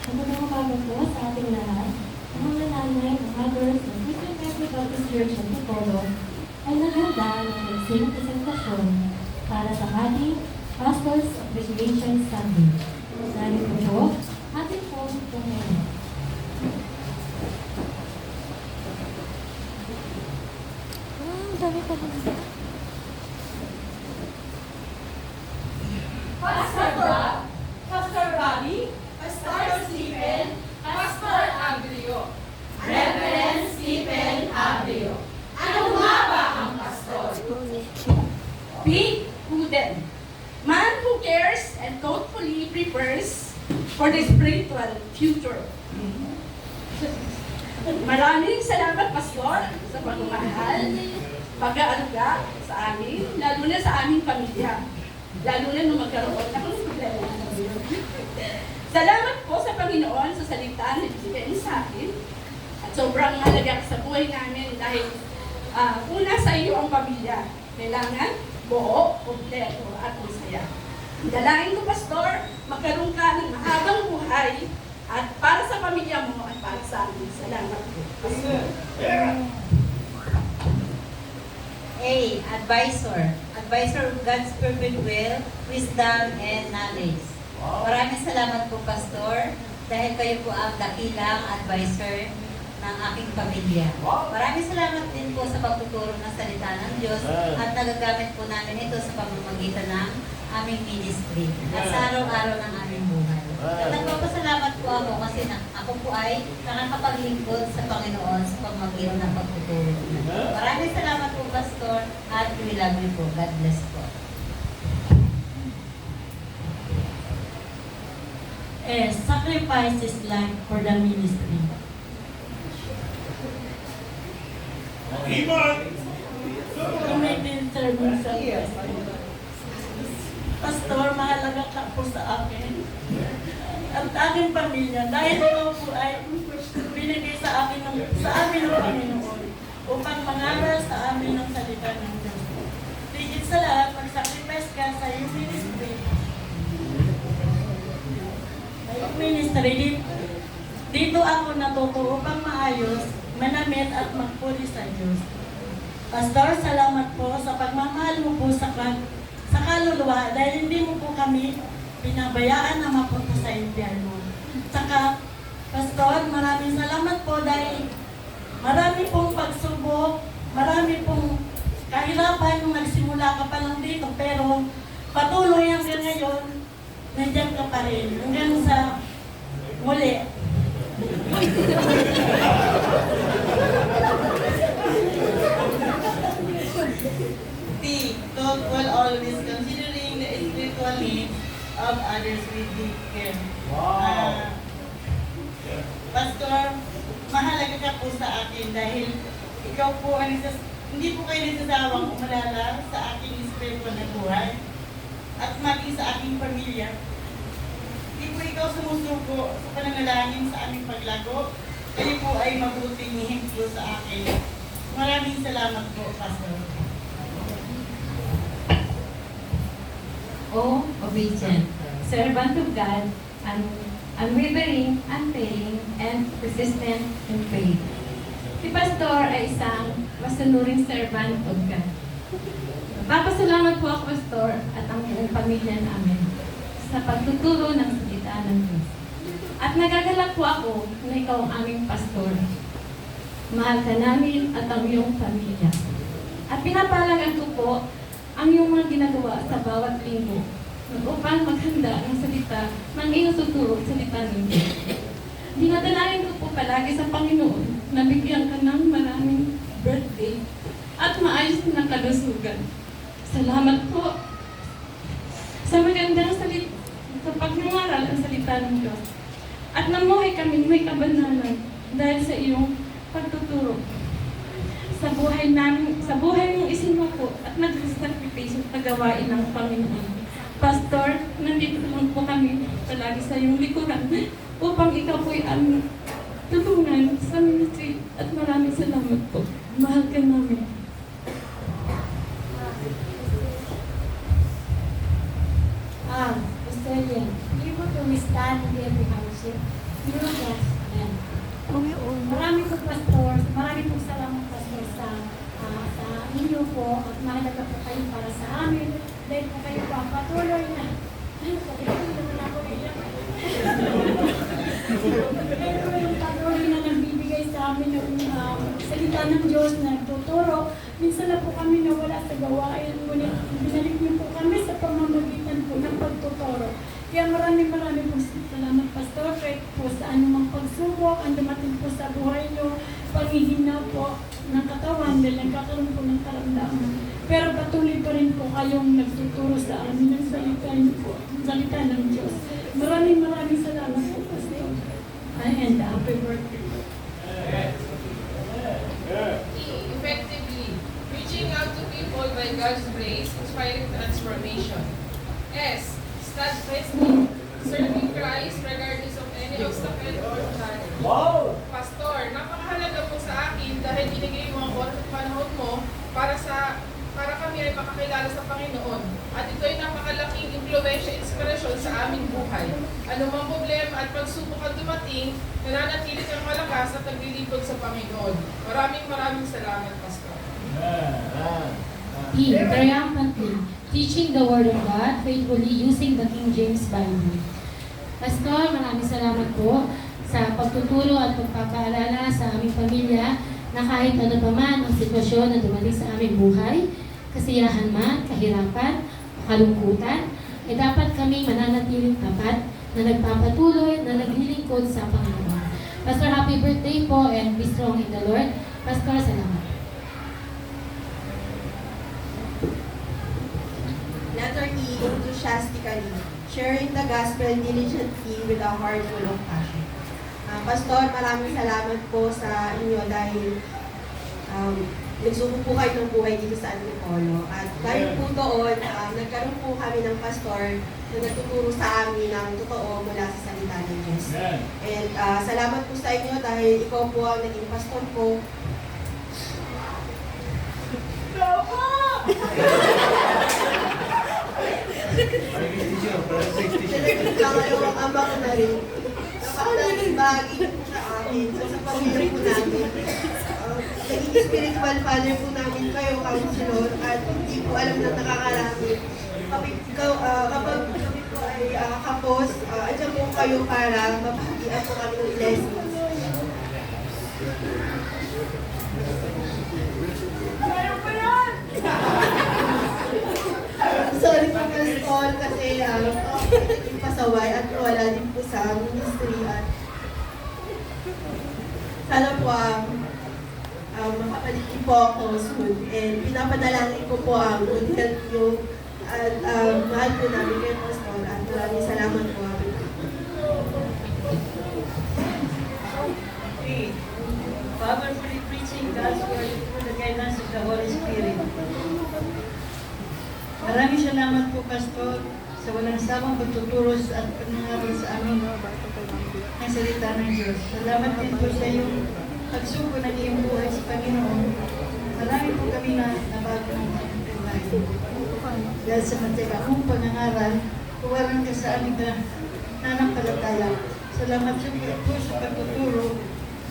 Magandang umaga po sa ating lahat. Ang mga nanay, mothers, ng Christian Catholic Baptist Church ng Tipolo ay naghanda ng magsing presentasyon para sa ating Pastors Appreciation Sunday. Narito po, ating po itong ngayon. Dami pa lang. Pastor Rob, Pastor Bobby, Pastor Stephen, Pastor Agrio. Reverend Stephen Agrio. Ano nga ba ang pastor? Big Uden. Man who cares and thoughtfully prepares for the spiritual future. Maraming salamat, Pastor, sa pagmamahal, pag-aaruga sa amin, lalo na sa aming pamilya. Lalo na nung magkaroon ako ng problema. Salamat po sa Panginoon sa salita na ibigay sa akin. At sobrang halaga sa buhay namin dahil una sa iyo ang pamilya. Kailangan buo, kompleto at masaya. Dalangin ko, Pastor, magkaroon ka ng mahabang buhay at para sa pamilya mo at para sa amin. Salamat po. A. Advisor. Advisor of God's perfect will, wisdom, and knowledge. Maraming salamat po, Pastor, dahil kayo po ang dakilang advisor ng aking pamilya. Maraming salamat din po sa pagtuturo ng salita ng Diyos at nagagamit po namin ito sa pamamagitan ng aming ministry at sa araw-araw ng aming buhay. At nagpapasalamat po ako kasi ako po ay nakakapaglingkod sa Panginoon sa pamamagitan ng pagtuturo. Maraming salamat po, Pastor, at we love you po. God bless po. Sacrifice his life for the ministry. Committed service sa Pastor, mahalaga ka po sa akin at aking pamilya dahil ito po ay binigay sa amin ng Panginoon upang mangaral sa amin ng salita ng Diyos. Higit sa lahat, mag-sacrifice ka sa iyong ministry. Sa iyong ministry, dito ako natuto upang maayos, manamit at magpuri sa Diyos. Pastor, salamat po sa pagmamahal mo po sa kaluluwa dahil hindi mo po kami pinabayaan na mapunta sa impyerno. Saka, Pastor, maraming salamat po dahil marami pong pagsubok, marami pong kahirapan nung nagsimula ka pa lang dito, pero patuloy hanggang ngayon, nandiyan ka pa rin. Hanggang sa muli. T. Thoughtful, always considering the spiritual needs of others with deep care. Pastor, mahalaga ka po sa akin dahil ikaw po hindi po kayo nagsasawang umalala sa aking spiritual na buhay at maging sa aking pamilya. Hindi po ikaw sumusuko sa pananalangin sa aming paglago. Kayo po ay mabuting hihimpo sa akin. Maraming salamat po, Pastor. O. Obedient, servant of God, unwavering, unfailing, and persistent in faith. Si Pastor ay isang masunuring servant of God. Papasalamat po ako, Pastor, at ang buong pamilya namin sa pagtuturo ng salita ng Diyos. At nagagalak po ako na ikaw ang aming pastor. Mahal ka namin at ang iyong pamilya. At pinapalagan ko po ang iyong mga ginagawa sa bawat linggo upang maghanda ng salita ng iyong tuturo salita ng Diyos. Dinadalangin ko po palagi sa Panginoon na bigyan ka ng maraming birthday at maayos na kalusugan. Salamat po sa magandang salita, sa pagnangaral ang salita ng Diyos. At namuhay kami may kabanalan dahil sa iyong pagtuturo. Sa buhay namin, sa buhay mong isinuko at nag-sacrifice at gawain ng Panginoon. Pastor, nandito lang po kami palagi sa iyong likuran upang ikaw po'y aming tulungan sa ministry at maraming salamat po. Mahal ka namin. Australia, able to withstand every hardship, po at mahalaga po kayo para sa amin. Dahil po kayo po ang patuloy na naman ako ilang. Kayo po yung patuloy na nagbibigay sa amin ng salita ng Diyos na nagtuturo. Minsan na po kami nawala sa gawain, ngunit binalik niyo po kami sa pamamagitan po ng pagtuturo. Kaya maraming po salamat, Pastor, kahit po sa anumang pagsubok, ang dumating po sa buhay niyo, panghihina po ng katawan dahil nagkakaroon po ng karamdaman. Pero patuloy pa rin po kayong nagtuturo sa amin ng salita niyo po, salita ng Diyos. Maraming salamat po, Pastor. And happy birthday. Effectively, reaching out to people by God's grace, inspiring transformation. S. Steadfastly, serving Christ regardless of any obstacle or challenge. Wow! Pastor, napakahalaga po sa akin dahil binigay mo ang oras at panahon mo para kami ay makakilala sa Panginoon. At ito ay napakalaking impluwensya, inspirasyon sa aming buhay. Anumang problema at pagsubok ang dumating, nananatili kang malakas at naglilibot sa Panginoon. Maraming salamat, Pastor. P. Triumphantly, teaching the Word of God faithfully using the King James Bible. Pastor, maraming salamat po sa pagtuturo at pagpapaalala sa aming pamilya na kahit ano pa man ang sitwasyon na dumating sa aming buhay, kasiyahan man, kahirapan, kalungkutan, ay dapat kami mananatiling tapat na nagpapatuloy na naglilingkod sa Panginoon. Pastor, happy birthday po and be strong in the Lord. Pastor, salamat. Letter E, enthusiastically, sharing the gospel diligently with a heart full of passion. Pastor, maraming salamat po sa inyo dahil nagsubok po kayo ng buhay dito sa Antipolo. At dahil po doon, nagkaroon po kami ng pastor na nagtuturo sa amin ng totoo mula sa salita ng Diyos. And salamat po sa inyo dahil ikaw po ang naging pastor ko. Pangalawang ama ko na rin. Napakalaking bahagi po sa amin, sa pamilya po namin. Naging spiritual father po namin kayo, counselor, at hindi po alam na nakakarami. Kapag kami po ay kapos, andyan po kayo para mabahagian po kami ng blessings. Sorry po, Pastor, kasi naging pasaway at wala din po sa ministry at sana po makapalitin po ako soon. And pinapanalangin ko po ang good health nyo at mahal po namin kayo, Pastor, at maraming salamat po. Powerfully preaching God's word through the guidance of the Holy Spirit. Maraming salamat po, Pastor, sa walang samang pagtuturo at panangaral sa amin ng salita ng Diyos. Salamat din po sa iyong pagsuko ng iyong buhay sa Panginoon. Marami po kami na nabago ng aming buhay. Dahil sa matyaga mong pangangaral, kuwaran ka sa aming nanampalataya. Salamat po sa pagtuturo.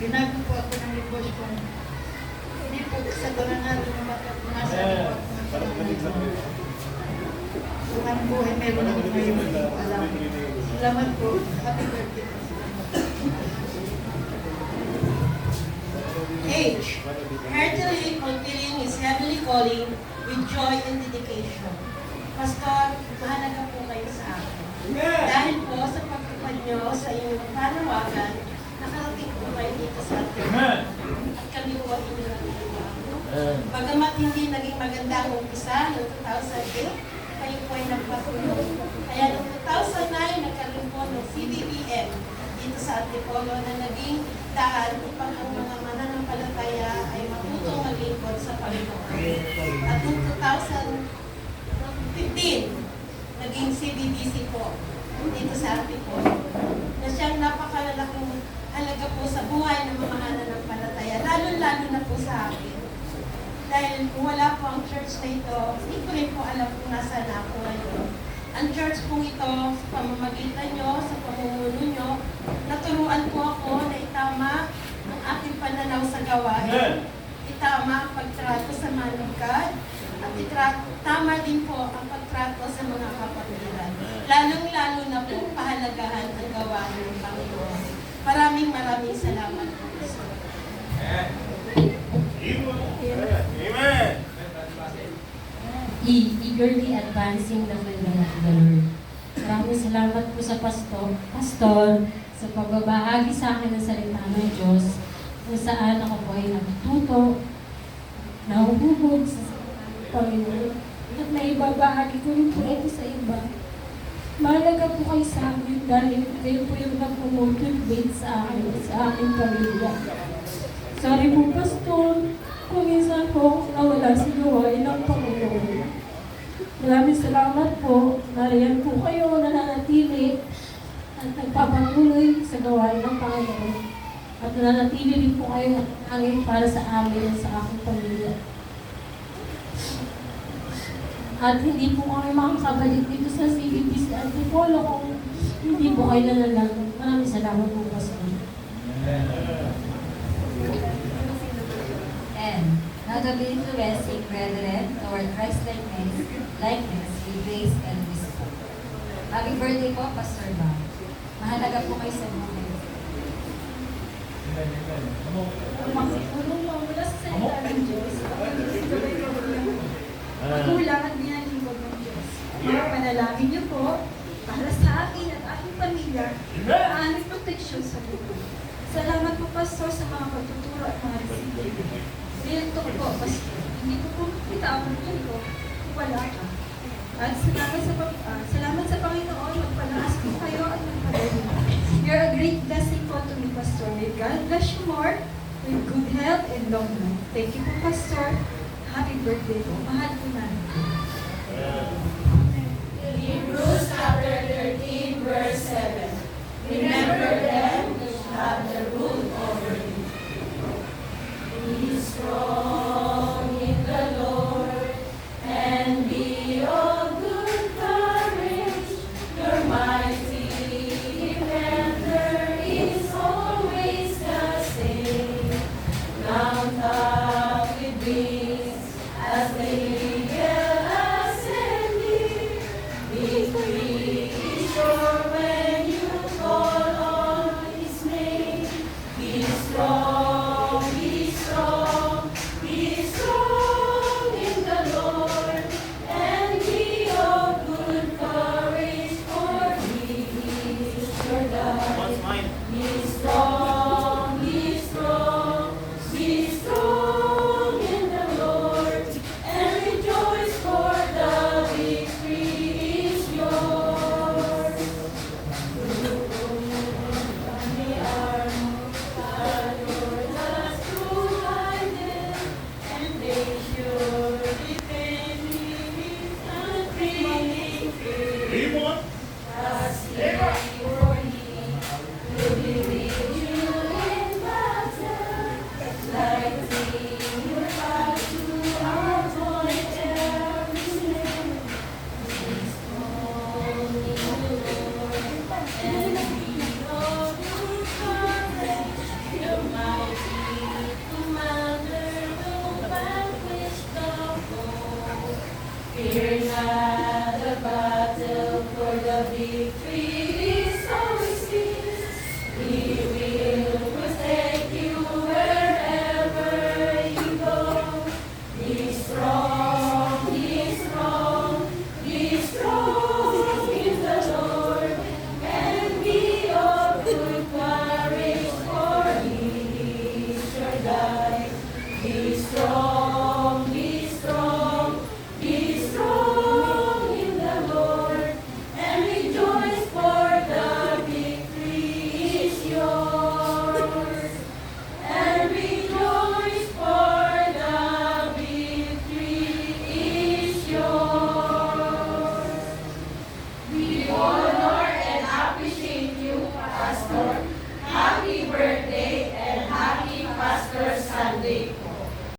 Binago po ako ng libos ko. Hindi po sa pangangaral na makapunasa po ako ng Panginoon. Kung ang buhay meron ako ngayon, hindi ko alam. Salamat po. Happy birthday. H. Heartily fulfilling his heavenly calling with joy and dedication. Pastor, mahalaga po kayo sa akin. Dahil po sa pagtupad nyo sa inyong panawagan, nakarating po kayo dito sa atin. At kami po ang inyong bagamat hindi naging maganda ang umpisa noong 2008, kayo po ay nagpatuloy. Kaya noong 2009, nagkaroon po ng CBBM dito sa Antipolo na naging daan upang ang mga mananampalataya ay matutong maglingkod sa Panginoon. At noong 2015, naging CBBC po dito sa Antipolo na siyang napakalalaking halaga po sa buhay ng mga mananampalataya, lalo-lalo na po sa akin. Dahil kung wala po ang church na ito, hindi ko rin po alam kung nasaan ako ngayon. Ang church pong ito, sa pamamagitan nyo, sa pamumuno nyo, naturuan po ako na itama ang aking pananaw sa gawain. Itama ang pagtrato sa man of God. at tama din po ang pagtrato sa mga kapatiran. Lalong-lalo na po pahalagahan ang gawain ng Panginoon. Maraming salamat po. Amen. Eagerly advancing the kingdom of the Lord. Maraming salamat po sa pastor, sa pagbabahagi sa akin ng salita ng Diyos, kung saan ako po ay natututo, nahuhubog sa Panginoon, at naibabahagi ko rin po ito sa iba. Mahalaga po kayo sa akin dahil kayo po yung nag-motivate sa akin, sa aking pamilya. Sorry po, pastor, kung minsan po nawala sa gawain ng Panginoon. Maraming salamat po. Nariyan po kayo nananatili at nagpapatuloy sa gawain ng Panginoon. At nananatili rin po kayo hangin para sa amin at sa aking pamilya. At hindi po kami makakabalik dito sa CBTC Antipolo kung hindi po kayo nananalang. Maraming salamat po, pastor. And now the influencing brethren toward Christ-likeness with grace and wisdom. Happy birthday po, Pastor Bang. Mahalaga po kayo sa mga. Mula sa salita ng Diyos, magulang at binalingkod ng Diyos. Mga panalangin niyo po para sa akin at aking pamilya at aming proteksyon sa buhay. Salamat po, Pastor, sa mga pagtuturo at mga resibo. Ito po, Pastor. Hindi ko po kita ang ko kung wala ka. At salamat sa Panginoon, magpalakas po kayo at magpagaling. You're a great blessing po to me, Pastor. May God bless you more with good health and long life. Thank you po, Pastor. Happy birthday po. Mahal po namin. Hebrews chapter 13, verse 7. Remember